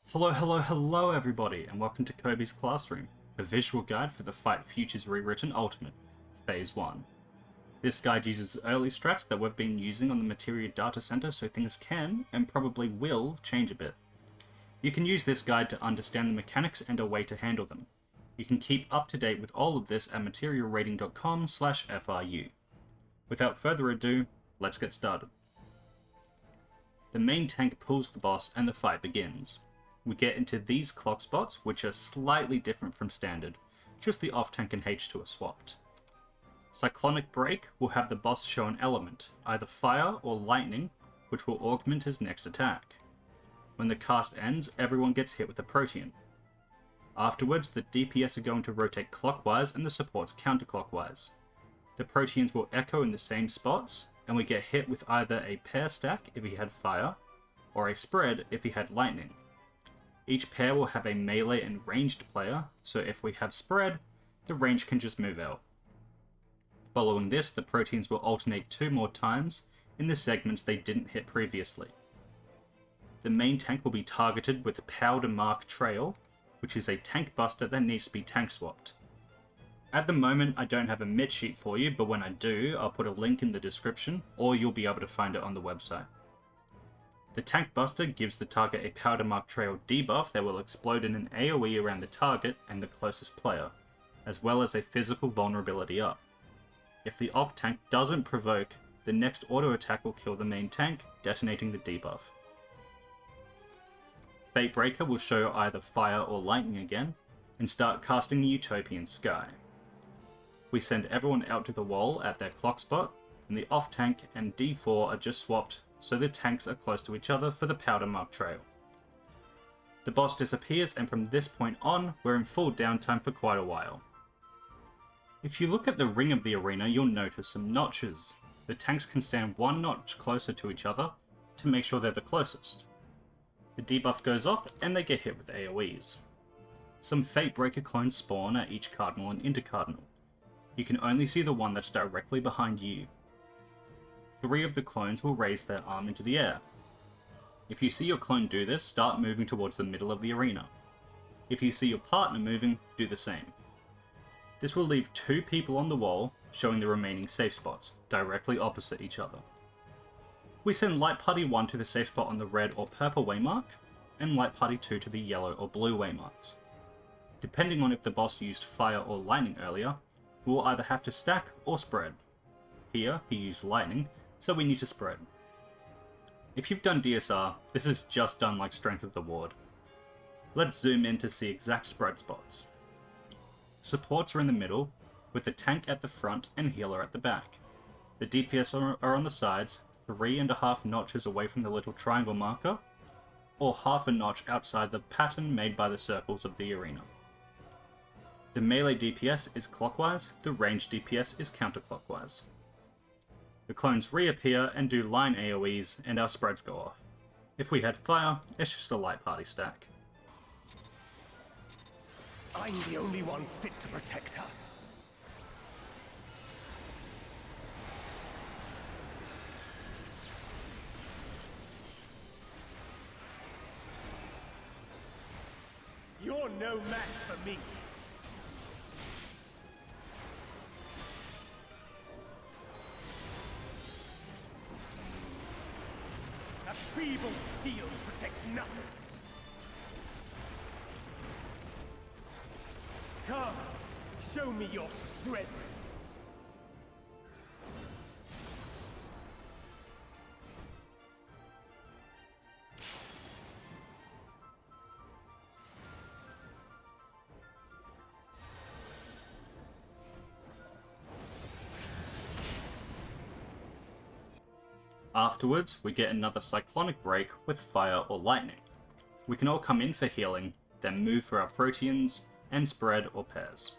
Hello everybody, and welcome to Kobe's Classroom, a visual guide for the Fight Futures Rewritten Ultimate, Phase 1. This guide uses early strats that we've been using on the Materia Data Center, so things can, and probably will, change a bit. You can use this guide to understand the mechanics and a way to handle them. You can keep up to date with all of this at materialrating.com/FRU. Without further ado, let's get started. The main tank pulls the boss and the fight begins. We get into these clock spots, which are slightly different from standard, just the off-tank and H2 are swapped. Cyclonic Break will have the boss show an element, either fire or lightning, which will augment his next attack. When the cast ends, everyone gets hit with a protean. Afterwards, the DPS are going to rotate clockwise and the supports counterclockwise. The proteans will echo in the same spots, and we get hit with either a pair stack if he had fire, or a spread if he had lightning. Each pair will have a melee and ranged player, so if we have spread, the range can just move out. Following this, the proteans will alternate 2 more times in the segments they didn't hit previously. The main tank will be targeted with Powder Mark Trail, which is a tank buster that needs to be tank swapped. At the moment, I don't have a mit sheet for you, but when I do, I'll put a link in the description, or you'll be able to find it on the website. The Tank Buster gives the target a Powder Mark Trail debuff that will explode in an AoE around the target and the closest player, as well as a physical vulnerability up. If the off-tank doesn't provoke, the next auto attack will kill the main tank, detonating the debuff. Fatebreaker will show either fire or lightning again, and start casting the Utopian Sky. We send everyone out to the wall at their clock spot, and the off-tank and D4 are just swapped so the tanks are close to each other for the Powder Mark Trail. The boss disappears, and from this point on, we're in full downtime for quite a while. If you look at the ring of the arena, you'll notice some notches. The tanks can stand 1 notch closer to each other to make sure they're the closest. The debuff goes off, and they get hit with AoEs. Some Fatebreaker clones spawn at each cardinal and intercardinal. You can only see the one that's directly behind you. 3 of the clones will raise their arm into the air. If you see your clone do this, start moving towards the middle of the arena. If you see your partner moving, do the same. This will leave 2 people on the wall, showing the remaining safe spots, directly opposite each other. We send Light Party 1 to the safe spot on the red or purple waymark, and Light Party 2 to the yellow or blue waymarks. Depending on if the boss used fire or lightning earlier, we will either have to stack or spread. Here, he used lightning, so we need to spread. If you've done DSR, this is just done like Strength of the Ward. Let's zoom in to see exact spread spots. Supports are in the middle, with the tank at the front and healer at the back. The DPS are on the sides, 3.5 notches away from the little triangle marker, or half a notch outside the pattern made by the circles of the arena. The melee DPS is clockwise, the ranged DPS is counterclockwise. The clones reappear and do line AoEs, and our spreads go off. If we had fire, it's just a light party stack. I'm the only one fit to protect her. You're no match for me. A feeble shield protects nothing. Come, show me your strength. Afterwards, we get another Cyclonic Break with fire or lightning. We can all come in for healing, then move for our proteans, and spread or pairs.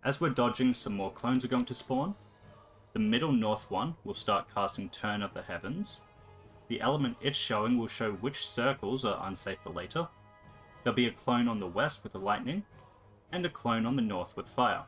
As we're dodging, some more clones are going to spawn. The middle north one will start casting Turn of the Heavens. The element it's showing will show which circles are unsafe for later. There'll be a clone on the west with a lightning, and a clone on the north with fire.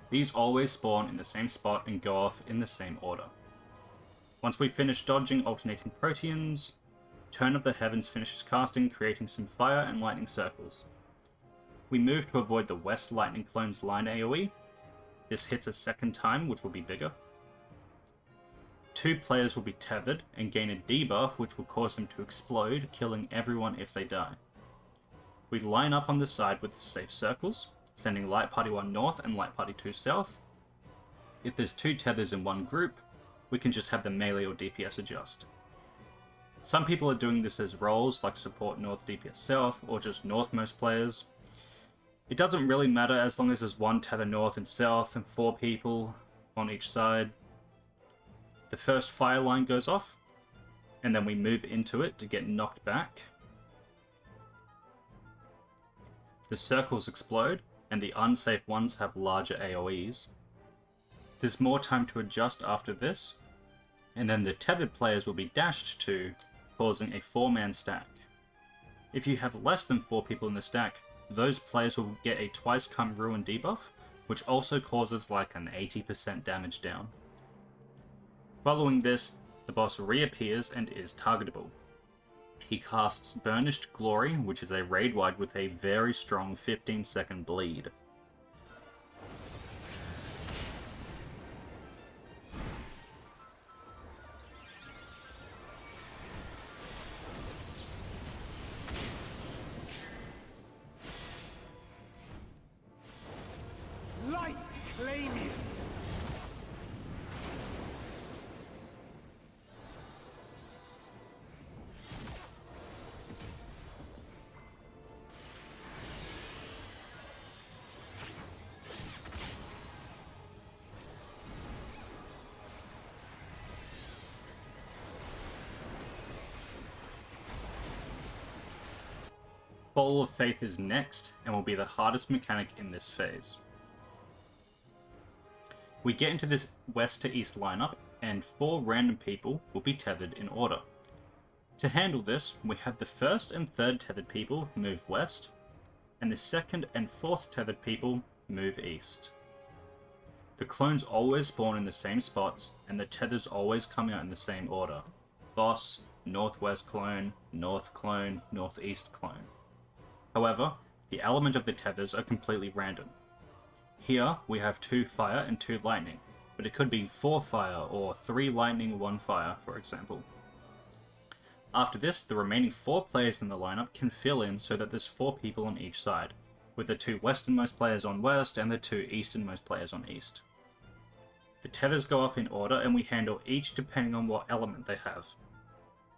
These always spawn in the same spot and go off in the same order. Once we finish dodging alternating proteans, Turn of the Heavens finishes casting, creating some fire and lightning circles. We move to avoid the West Lightning Clone's line AoE. This hits a second time, which will be bigger. 2 players will be tethered and gain a debuff, which will cause them to explode, killing everyone if they die. We line up on the side with the safe circles, sending Light Party 1 north and Light Party 2 south. If there's 2 tethers in one group, we can just have the melee or DPS adjust. Some people are doing this as roles, like support north, DPS south, or just northmost players. It doesn't really matter as long as there's 1 tether north and south and 4 people on each side. The first fire line goes off, and then we move into it to get knocked back. The circles explode, and the unsafe ones have larger AoEs. There's more time to adjust after this, and then the tethered players will be dashed to, causing a 4-man stack. If you have less than 4 people in the stack, those players will get a twice come ruin debuff, which also causes like an 80% damage down. Following this, the boss reappears and is targetable. He casts Burnished Glory, which is a raid wide with a very strong 15-second bleed. Light claim you! Ball of Faith is next, and will be the hardest mechanic in this phase. We get into this west to east lineup, and 4 random people will be tethered in order. To handle this, we have the first and third tethered people move west, and the second and fourth tethered people move east. The clones always spawn in the same spots, and the tethers always come out in the same order. Boss, northwest clone, north clone, northeast clone. However, the element of the tethers are completely random. Here, we have 2 fire and 2 lightning, but it could be 4 fire or 3 lightning, 1 fire, for example. After this, the remaining 4 players in the lineup can fill in so that there's 4 people on each side, with the 2 westernmost players on west and the 2 easternmost players on east. The tethers go off in order, and we handle each depending on what element they have.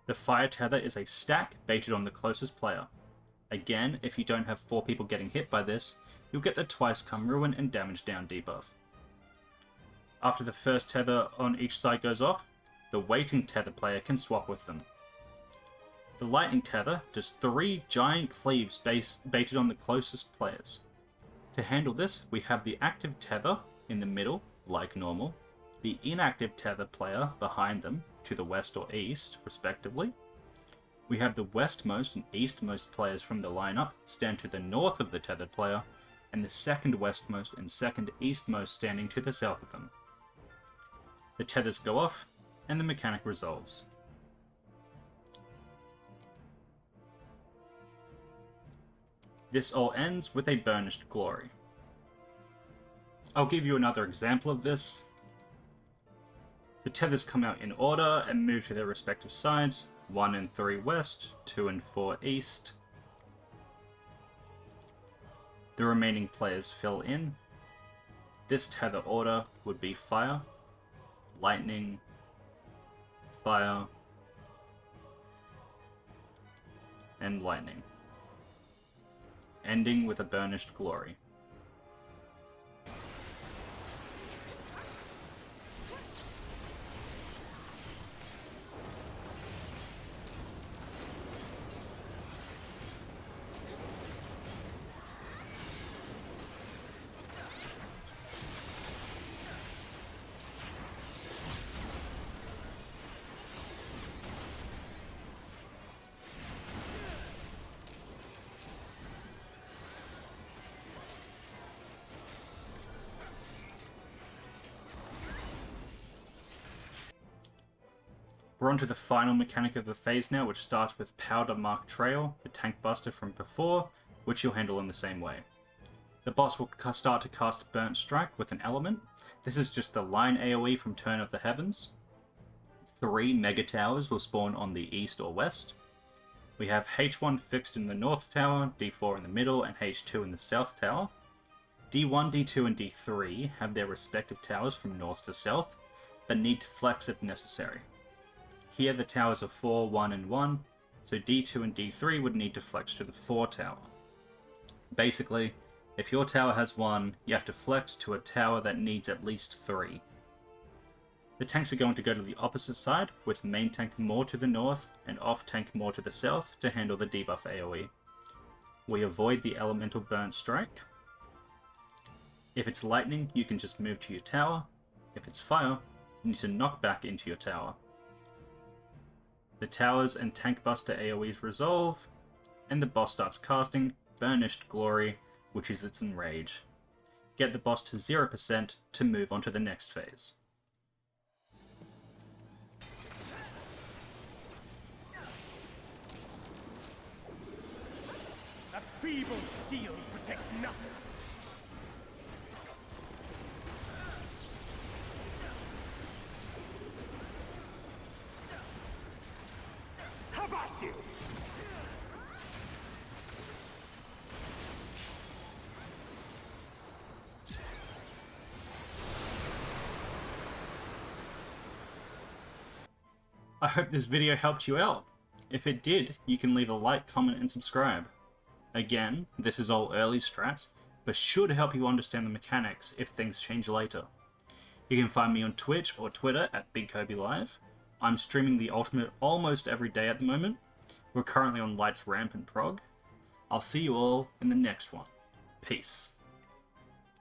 The fire tether is a stack baited on the closest player. Again, if you don't have 4 people getting hit by this, you'll get the twice come ruin and damage down debuff. After the first tether on each side goes off, the waiting tether player can swap with them. The lightning tether does 3 giant cleaves baited on the closest players. To handle this, we have the active tether in the middle, like normal, the inactive tether player behind them, to the west or east, respectively. We have the westmost and eastmost players from the lineup stand to the north of the tethered player, and the second westmost and second eastmost standing to the south of them. The tethers go off, and the mechanic resolves. This all ends with a Burnished Glory. I'll give you another example of this. The tethers come out in order and move to their respective sides. 1 and 3 west, 2 and 4 east. The remaining players fill in. This tether order would be fire, lightning, fire, and lightning, ending with a Burnished Glory. We're on to the final mechanic of the phase now, which starts with Powder Mark Trail, the tank buster from before, which you'll handle in the same way. The boss will start to cast Burnt Strike with an element. This is just the line AoE from Turn of the Heavens. 3 Mega Towers will spawn on the east or west. We have H1 fixed in the north tower, D4 in the middle, and H2 in the south tower. D1, D2, and D3 have their respective towers from north to south, but need to flex if necessary. Here the towers are 4, 1, and 1, so D2 and D3 would need to flex to the 4 tower. Basically, if your tower has 1, you have to flex to a tower that needs at least 3. The tanks are going to go to the opposite side, with main tank more to the north and off tank more to the south to handle the debuff AoE. We avoid the elemental burnt strike. If it's lightning, you can just move to your tower. If it's fire, you need to knock back into your tower. The towers and tank buster AoEs resolve, and the boss starts casting Burnished Glory, which is its enrage. Get the boss to 0% to move on to the next phase. A feeble shield protects nothing. How about you? I hope this video helped you out. If it did, you can leave a like, comment, and subscribe. Again, this is all early strats, but should help you understand the mechanics if things change later. You can find me on Twitch or Twitter at BigKobeLive. I'm streaming the Ultimate almost every day at the moment. We're currently on Light's Ramp and Prog. I'll see you all in the next one. Peace.